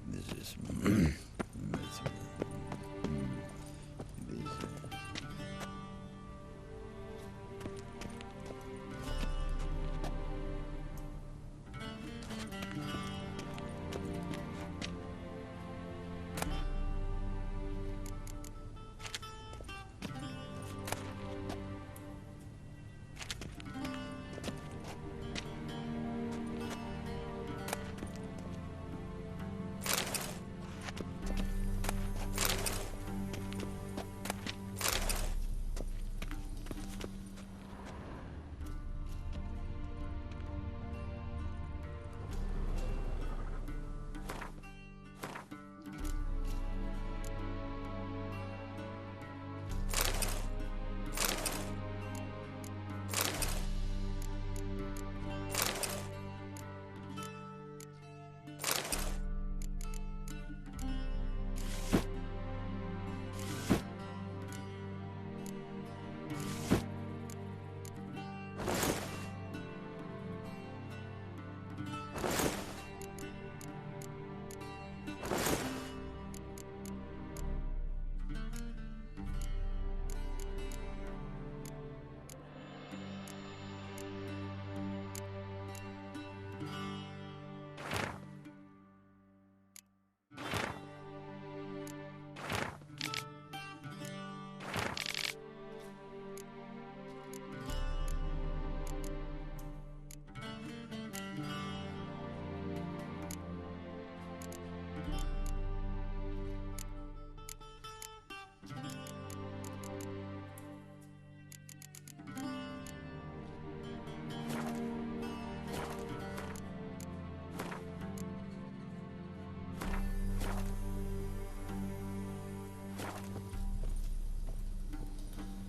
This is.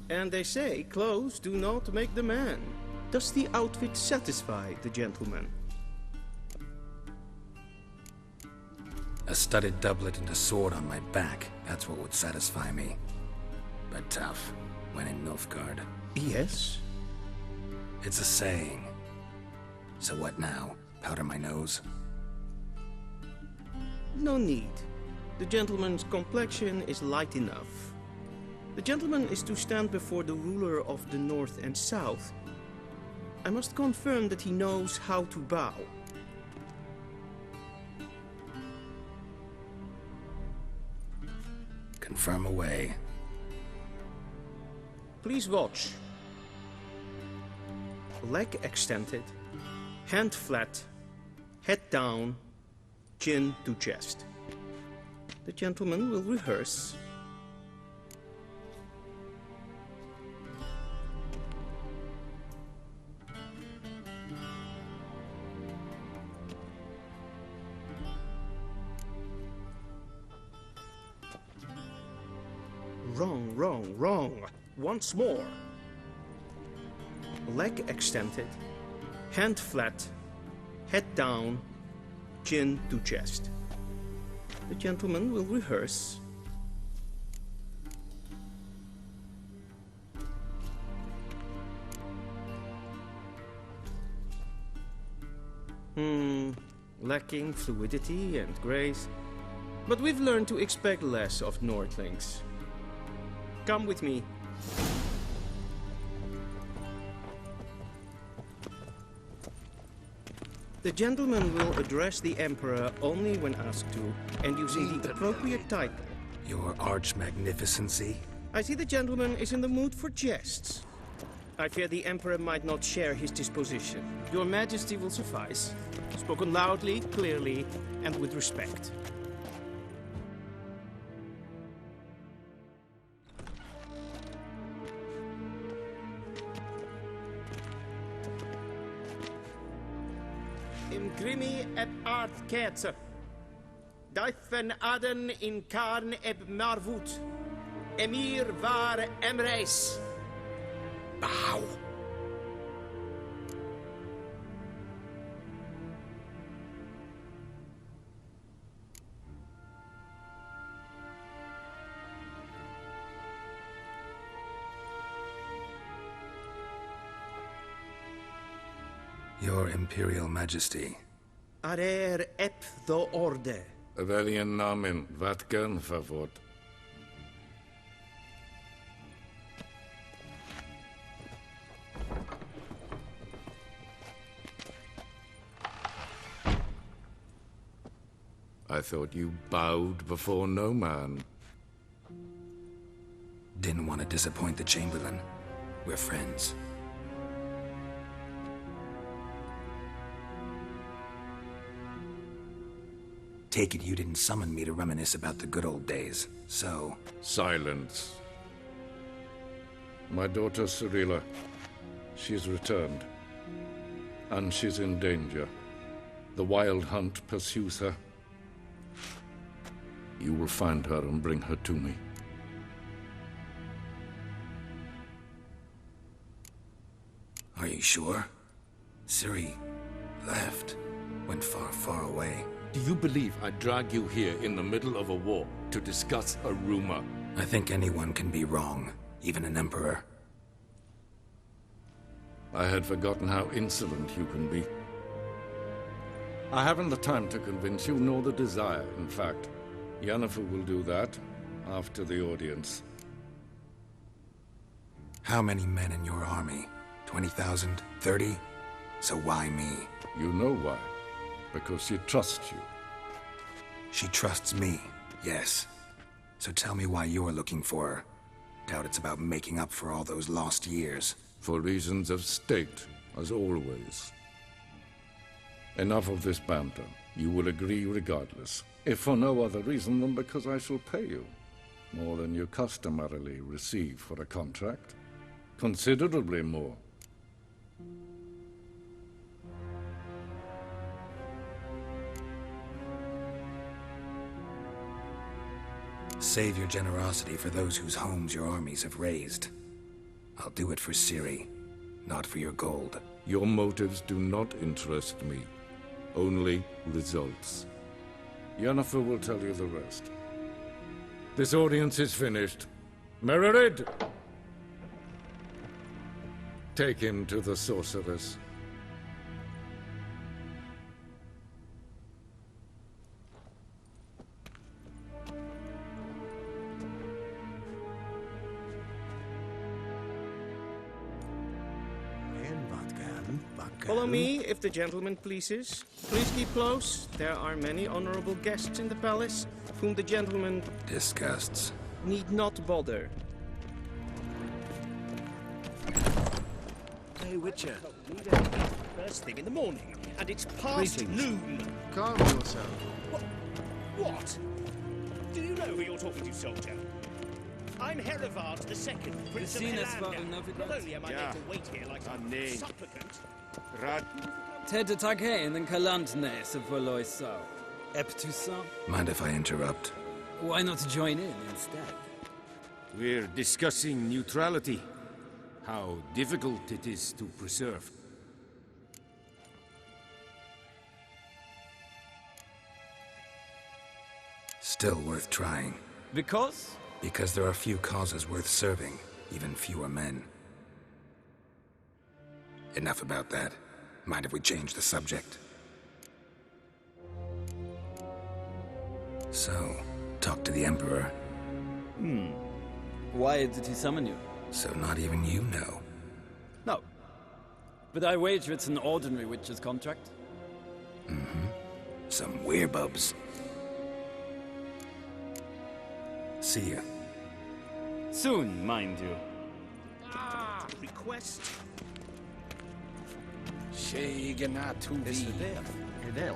And they say clothes do not make the man. Does the outfit satisfy the gentleman? A studded doublet and a sword on my back, that's what would satisfy me. But tough, when in Nilfgaard. Yes? It's a saying. So what now? Powder my nose? No need. The gentleman's complexion is light enough. The gentleman is to stand before the ruler of the North and South. I must confirm that he knows how to bow. Confirm away. Please watch. Leg extended, hand flat, head down, chin to chest. The gentleman will rehearse. Wrong, wrong, wrong. Once more. Leg extended, hand flat, head down, chin to chest. The gentleman will rehearse. Lacking fluidity and grace. But we've learned to expect less of Nordlings. Come with me. The gentleman will address the Emperor only when asked to, and using the appropriate title. Your Arch-Magnificency? I see the gentleman is in the mood for jests. I fear the Emperor might not share his disposition. Your Majesty will suffice. Spoken loudly, clearly, and with respect. Imgrimi eb art ketzer. Daifen aden in karn eb marvut. Emir var emreis. Bow. Your Imperial Majesty. Arer ep the orde. Welchen Namen? Wat gern favort? I thought you bowed before no man. Didn't want to disappoint the Chamberlain. We're friends. Take it you didn't summon me to reminisce about the good old days, so... Silence. My daughter Cyrilla, she's returned. And she's in danger. The Wild Hunt pursues her. You will find her and bring her to me. Are you sure? Ciri left. Went far, far away. Do you believe I drag you here in the middle of a war to discuss a rumor? I think anyone can be wrong, even an emperor. I had forgotten how insolent you can be. I haven't the time to convince you, nor the desire, in fact. Yennefer will do that after the audience. How many men in your army? 20,000? 30? So why me? You know why. Because she trusts you. She trusts me, yes. So tell me why you're looking for her. Doubt it's about making up for all those lost years. For reasons of state, as always. Enough of this banter. You will agree regardless. If for no other reason than because I shall pay you. More than you customarily receive for a contract. Considerably more. Save your generosity for those whose homes your armies have razed. I'll do it for Ciri, not for your gold. Your motives do not interest me. Only results. Yennefer will tell you the rest. This audience is finished. Mererid! Take him to the sorceress. Follow me, if the gentleman pleases. Please keep close. There are many honorable guests in the palace, whom the gentleman Disgusts. need not bother. Hey, Witcher. First thing in the morning, and it's past Greetings. noon. Calm yourself. What? Do you know who you're talking to, soldier? I'm Herivard II, Prince of Helander. Not only am I made to wait here like some nee. supplicant, Ted Taghain and Kalantnes of Voloiso. Eptusa? Mind if I interrupt? Why not join in instead? We're discussing neutrality. How difficult it is to preserve. Still worth trying. Because? Because there are few causes worth serving, even fewer men. Enough about that. Mind if we change the subject? So, talk to the Emperor. Why did he summon you? So not even you know. No. But I wager it's an ordinary witcher's contract. Some werebubs. See ya. Soon, mind you. request. Wel,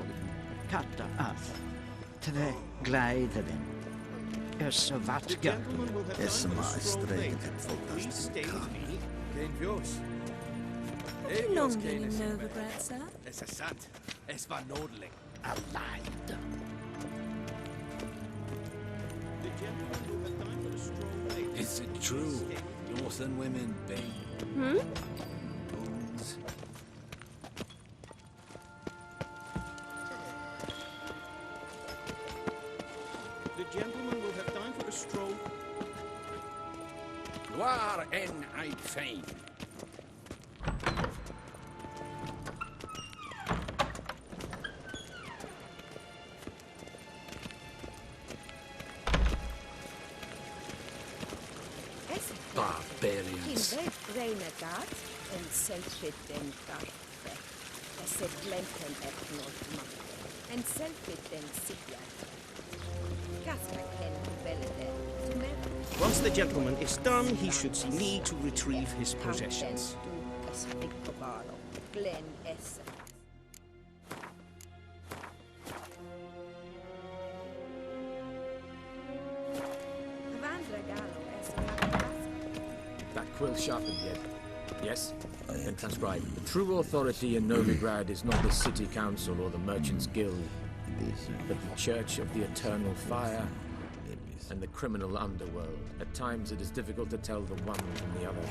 katta af. Tre gleideren. Så vatga. Is my strength and fantastic Longing in Novigrad, sir? Es ist sant. Es war nordelijk. Aligned. Is it true? Northern women bang. Bones. The gentleman will have time for a stroll. Waar en uitfijn. Barbarians. Once the gentleman is done, he should see me to retrieve his possessions. That quill sharpened yet? Yes? Then transcribe. The true authority in Novigrad is not the city council or the merchants' guild, but the Church of the Eternal Fire and the criminal underworld. At times it is difficult to tell the one from the other.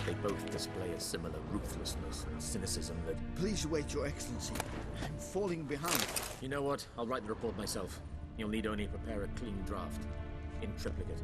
They both display a similar ruthlessness and cynicism that... Please wait, Your Excellency. I'm falling behind. You know what? I'll write the report myself. You'll need only prepare a clean draft. In triplicate.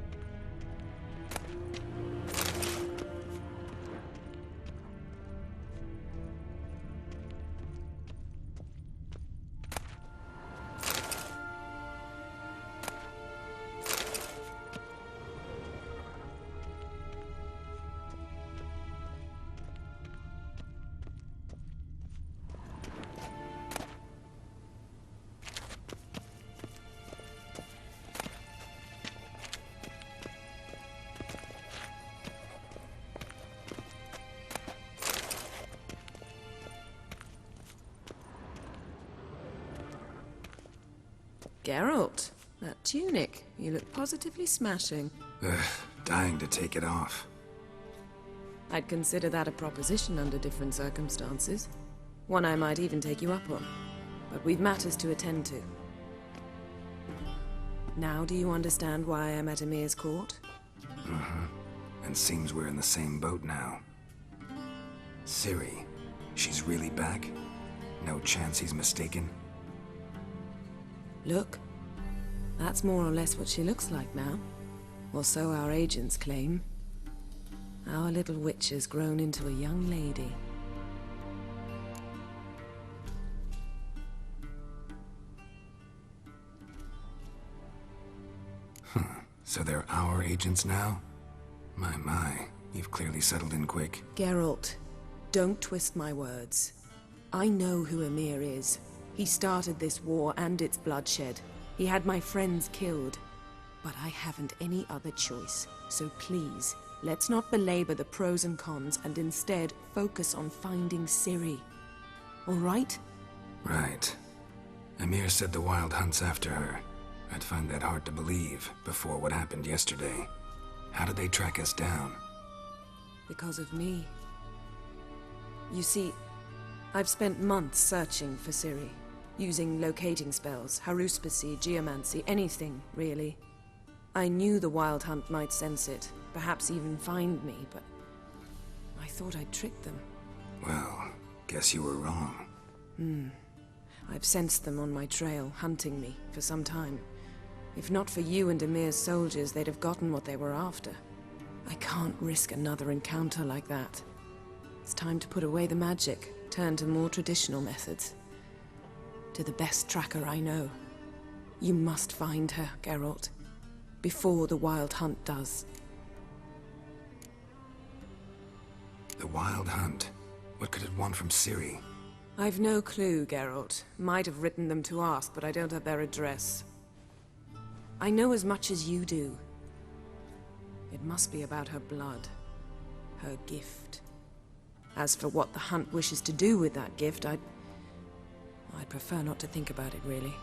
Geralt, that tunic. You look positively smashing. Ugh, dying to take it off. I'd consider that a proposition under different circumstances. One I might even take you up on. But we've matters to attend to. Now do you understand why I'm at Emir's court? Mm-hmm. And seems we're in the same boat now. Ciri, she's really back? No chance he's mistaken? Look, that's more or less what she looks like now. Or so our agents claim. Our little witch has grown into a young lady. So they're our agents now? My, you've clearly settled in quick. Geralt, don't twist my words. I know who Emir is. He started this war and its bloodshed. He had my friends killed. But I haven't any other choice. So please, let's not belabor the pros and cons and instead focus on finding Ciri. All right? Right. Emir said the Wild Hunt's after her. I'd find that hard to believe before what happened yesterday. How did they track us down? Because of me. You see, I've spent months searching for Ciri. Using locating spells, haruspicy, geomancy, anything, really. I knew the Wild Hunt might sense it, perhaps even find me, but I thought I'd tricked them. Well, guess you were wrong. I've sensed them on my trail, hunting me, for some time. If not for you and Emir's soldiers, they'd have gotten what they were after. I can't risk another encounter like that. It's time to put away the magic, turn to more traditional methods. To the best tracker I know. You must find her, Geralt. Before the Wild Hunt does. The Wild Hunt? What could it want from Ciri? I've no clue, Geralt. Might have written them to ask, but I don't have their address. I know as much as you do. It must be about her blood. Her gift. As for what the Hunt wishes to do with that gift, I'd prefer not to think about it, really.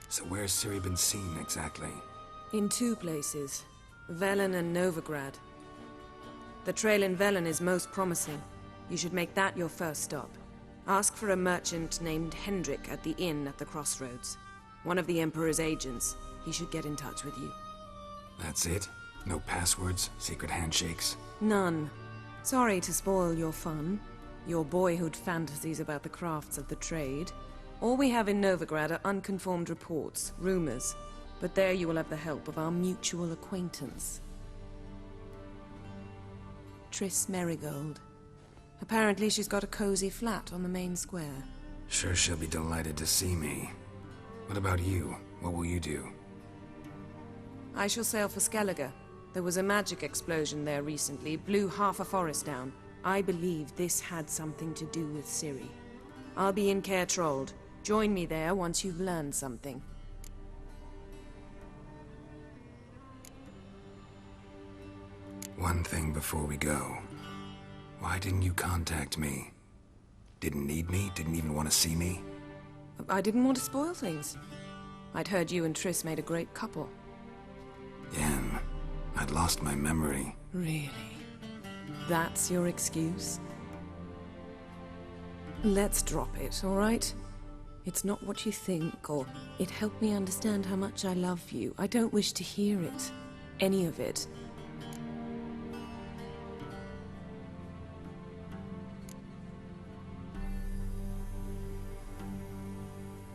So where's Ciri been seen, exactly? In two places. Velen and Novigrad. The trail in Velen is most promising. You should make that your first stop. Ask for a merchant named Hendrik at the inn at the crossroads. One of the Emperor's agents. He should get in touch with you. That's it? No passwords? Secret handshakes? None. Sorry to spoil your fun. Your boyhood fantasies about the crafts of the trade. All we have in Novigrad are unconformed reports, rumors. But there you will have the help of our mutual acquaintance. Triss Merigold. Apparently she's got a cozy flat on the main square. Sure she'll be delighted to see me. What about you? What will you do? I shall sail for Skellige. There was a magic explosion there recently, blew half a forest down. I believe this had something to do with Ciri. I'll be in Caer Trold. Join me there once you've learned something. One thing before we go. Why didn't you contact me? Didn't need me? Didn't even want to see me? I didn't want to spoil things. I'd heard you and Triss made a great couple. Yen, I'd lost my memory. Really? That's your excuse? Let's drop it, all right? It's not what you think, or it helped me understand how much I love you. I don't wish to hear it. Any of it.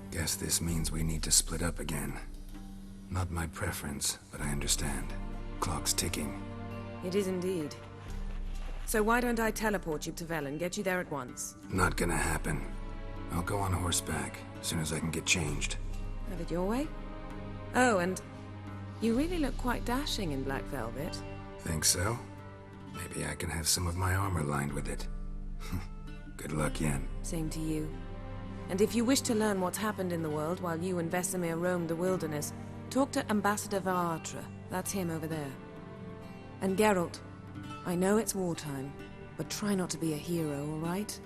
Guess this means we need to split up again. Not my preference, but I understand. Clock's ticking. It is indeed. So why don't I teleport you to Velen, get you there at once? Not gonna happen. I'll go on horseback, as soon as I can get changed. Have it your way? Oh, and you really look quite dashing in black velvet. Think so? Maybe I can have some of my armor lined with it. Good luck, Yen. Same to you. And if you wish to learn what's happened in the world while you and Vesemir roamed the wilderness, talk to Ambassador Varatra. That's him over there. And Geralt, I know it's wartime, but try not to be a hero, all right?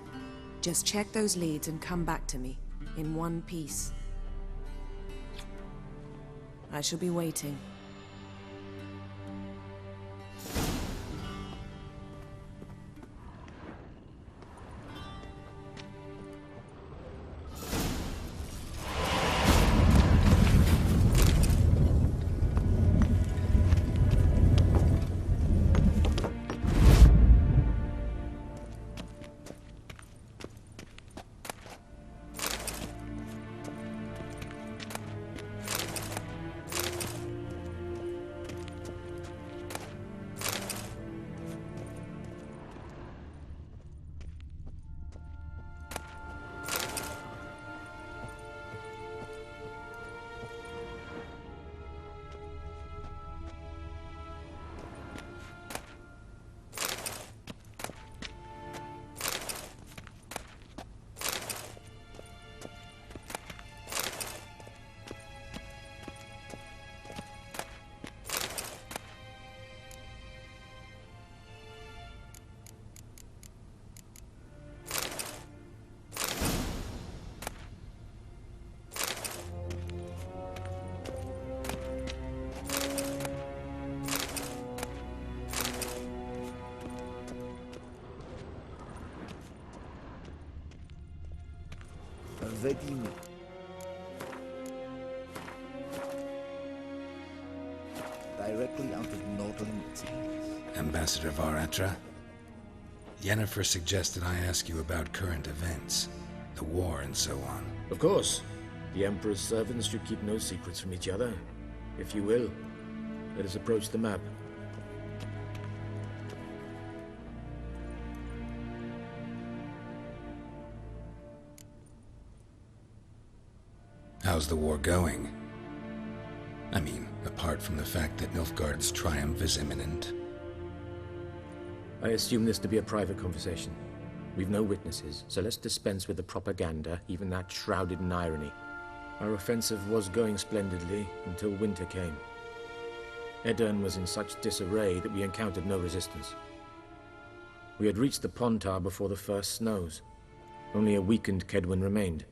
Just check those leads and come back to me, in one piece. I shall be waiting. Vedime. Directly out of northern Italy. Ambassador Varatra? Yennefer suggested I ask you about current events, the war and so on. Of course. The Emperor's servants should keep no secrets from each other. If you will, let us approach the map. How's the war going? I mean, apart from the fact that Nilfgaard's triumph is imminent. I assume this to be a private conversation. We've no witnesses, so let's dispense with the propaganda, even that shrouded in irony. Our offensive was going splendidly until winter came. Edirn was in such disarray that we encountered no resistance. We had reached the Pontar before the first snows. Only a weakened Kedwin remained,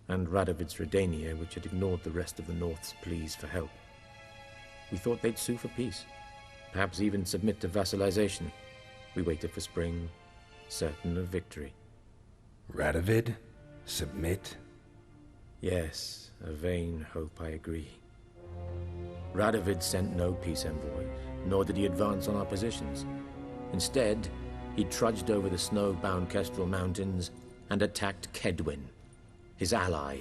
and Radovid's Redania, which had ignored the rest of the North's pleas for help. We thought they'd sue for peace, perhaps even submit to vassalization. We waited for spring, certain of victory. Radovid? Submit? Yes, a vain hope, I agree. Radovid sent no peace envoys, nor did he advance on our positions. Instead, he trudged over the snow-bound Kestrel Mountains and attacked Kedwin, his ally.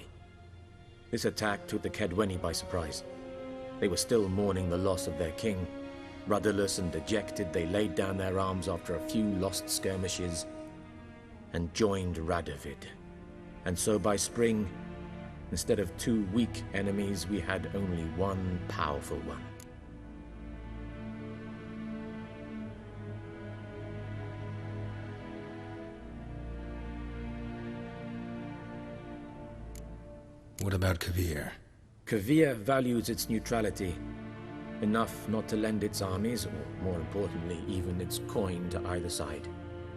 This attack took the Kedweni by surprise. They were still mourning the loss of their king. Rudderless and dejected, they laid down their arms after a few lost skirmishes and joined Radovid. And so by spring, instead of two weak enemies, we had only one powerful one. What about Kavir? Kavir values its neutrality, enough not to lend its armies, or more importantly, even its coin to either side.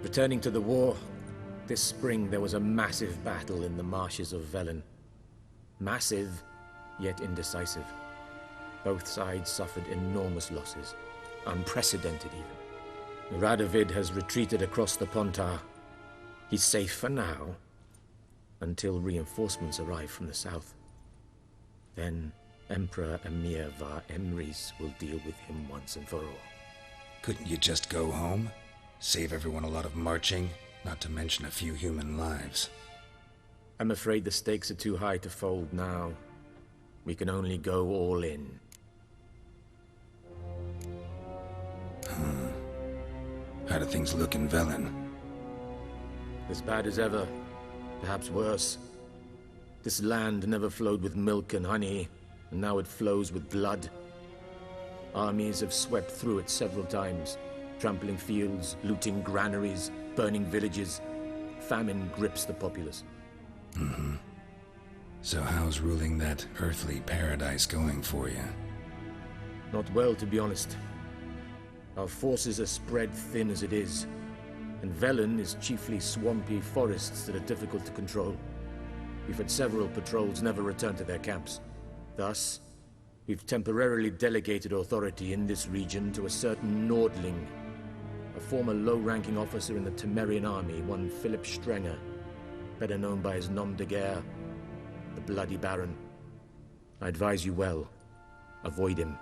Returning to the war, this spring there was a massive battle in the marshes of Velen. Massive, yet indecisive. Both sides suffered enormous losses, unprecedented even. Radovid has retreated across the Pontar. He's safe for now, until reinforcements arrive from the south. Then Emperor Emir var Emrys will deal with him once and for all. Couldn't you just go home? Save everyone a lot of marching, not to mention a few human lives. I'm afraid the stakes are too high to fold now. We can only go all in. How do things look in Velen? As bad as ever, perhaps worse. This land never flowed with milk and honey, and now it flows with blood. Armies have swept through it several times, trampling fields, looting granaries, burning villages. Famine grips the populace. So how's ruling that earthly paradise going for you? Not well, to be honest. Our forces are spread thin as it is, and Velen is chiefly swampy forests that are difficult to control. We've had several patrols never return to their camps. Thus, we've temporarily delegated authority in this region to a certain Nordling, a former low-ranking officer in the Temerian army, one Philip Strenger, better known by his nom de guerre, the Bloody Baron. I advise you well. Avoid him.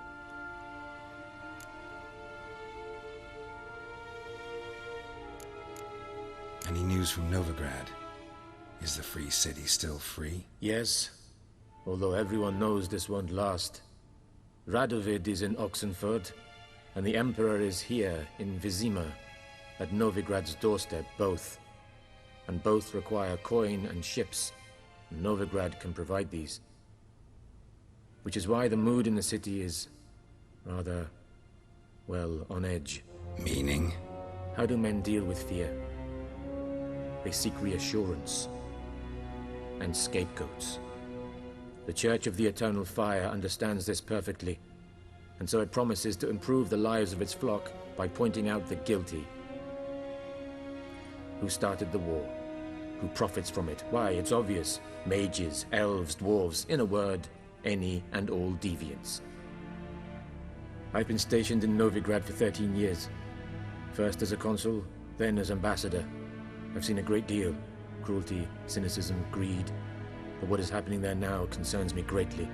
Any news from Novigrad? Is the free city still free? Yes, although everyone knows this won't last. Radovid is in Oxenfurt, and the Emperor is here in Vizima, at Novigrad's doorstep, both. And both require coin and ships. Novigrad can provide these. Which is why the mood in the city is rather, well, on edge. Meaning? How do men deal with fear? They seek reassurance and scapegoats. The Church of the Eternal Fire understands this perfectly, and so it promises to improve the lives of its flock by pointing out the guilty. Who started the war? Who profits from it? Why, it's obvious. Mages, elves, dwarves, in a word, any and all deviants. I've been stationed in Novigrad for 13 years. First as a consul, then as ambassador. I've seen a great deal. Cruelty, cynicism, greed. But what is happening there now concerns me greatly.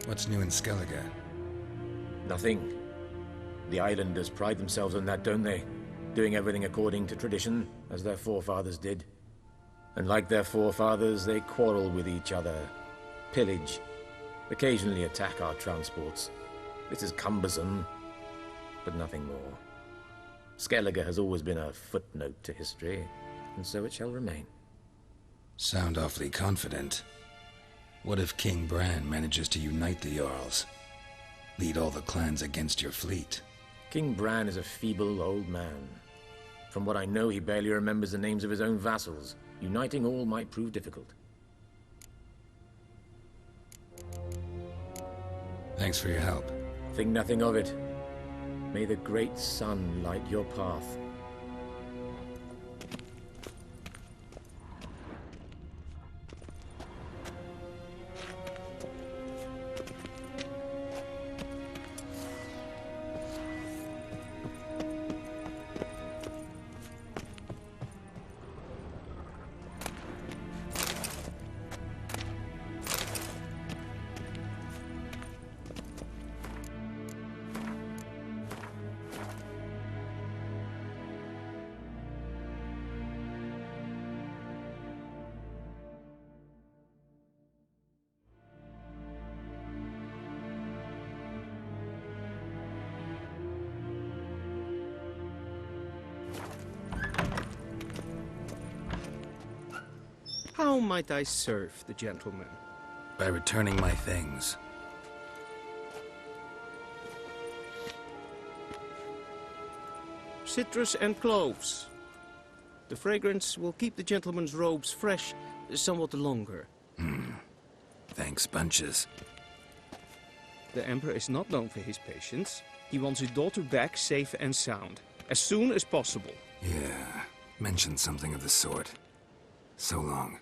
What's new in Skellige? Nothing. The islanders pride themselves on that, don't they? Doing everything according to tradition, as their forefathers did. And like their forefathers, they quarrel with each other, pillage, occasionally attack our transports. This is cumbersome, but nothing more. Skellige has always been a footnote to history, and so it shall remain. Sound awfully confident. What if King Bran manages to unite the Jarls? Lead all the clans against your fleet? King Bran is a feeble old man. From what I know, he barely remembers the names of his own vassals. Uniting all might prove difficult. Thanks for your help. Think nothing of it. May the great sun light your path. How might I serve the gentleman? By returning my things. citrus and cloves. The fragrance will keep the gentleman's robes fresh somewhat longer. Thanks, bunches. The Emperor is not known for his patience. He wants his daughter back safe and sound, as soon as possible. Yeah, mentioned something of the sort. So long.